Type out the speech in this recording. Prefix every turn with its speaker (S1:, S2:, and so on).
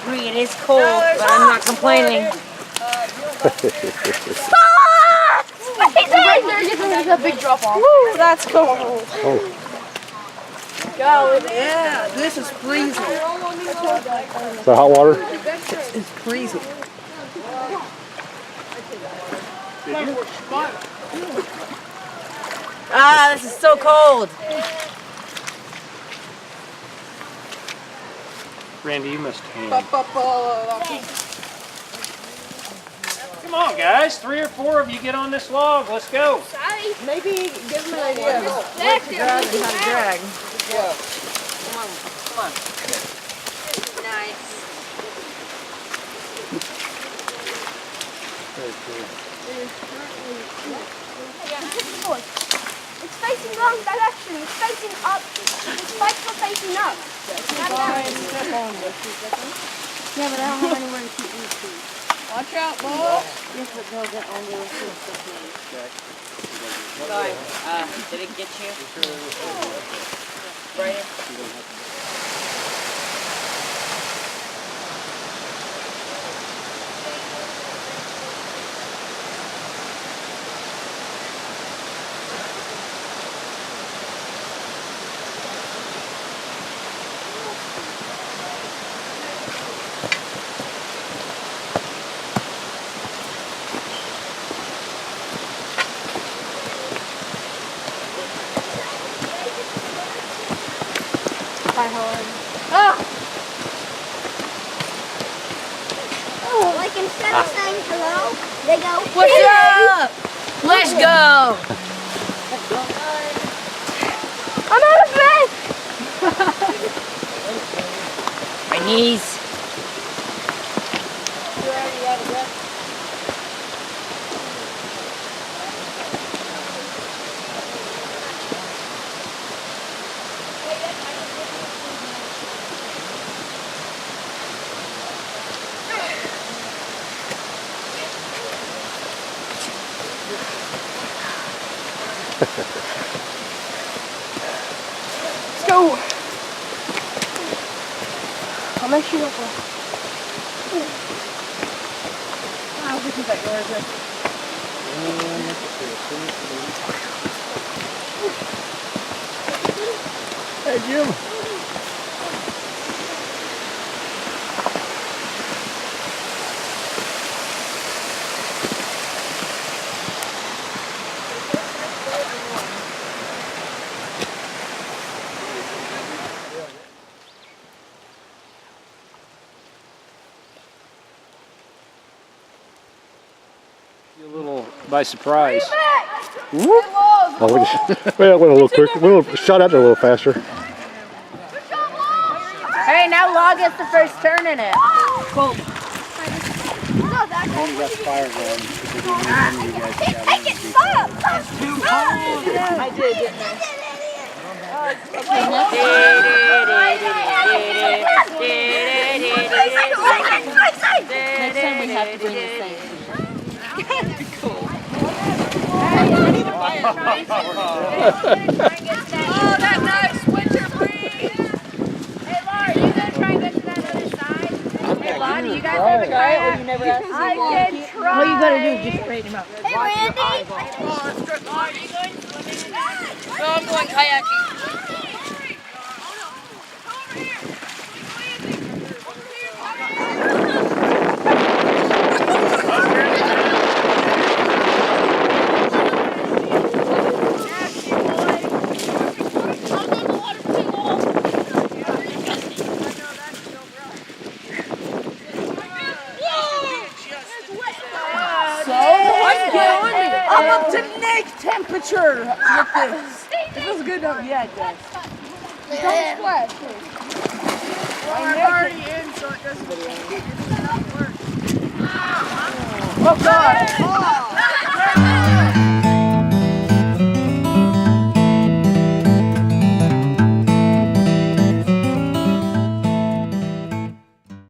S1: agree, it is cold, but I'm not complaining.
S2: Right there's a big drop off.
S1: Woo, that's cold.
S3: Oh.
S2: Golly, yeah, this is freezing.
S3: Is that hot water?
S2: It's freezing.
S1: Ah, this is so cold.
S4: Randy, you must tan. Come on, guys. 3 or 4 of you get on this log. Let's go.
S2: Maybe give them an idea of what to drag and how to drag.
S1: Come on, come on. Nice.
S5: It's facing wrong direction. It's facing up. The spikes are facing up.
S2: Yeah, but I don't have anywhere to keep these two. Watch out, Bo! Yes, but they'll get on the
S1: Sorry, did it get you? Right.
S5: Like instead of saying hello, they go,
S1: What's up? Let's go.
S5: I'm out of breath.
S1: My knees.
S2: Let's go! I'll make sure you don't fall. Wow, this is like gorgeous.
S3: Hey, Jim.
S4: You a little by surprise.
S3: Whoop. Oh, we just went a little quick. We shot out there a little faster.
S1: Hey, now Log gets the first turn in it.
S5: No, that
S4: Only got fire going.
S5: Take it, stop!
S4: Too cold.
S2: I did, didn't I? Next time we have to bring the same.
S1: Oh, that nice winter breeze. Hey, Laura, are you going to try and get to that other side? Hey, Laura, do you guys have a kayak?
S2: You never asked me.
S1: I did try.
S2: All you gotta do is just straighten him out.
S5: Hey, Randy!
S1: Laura, are you going swimming? No, I'm going kayaking.
S2: I'm up to neck temperature with this. It feels good though. Yeah, it does. Don't splash.
S1: I'm already in, so it doesn't work.
S2: Oh God.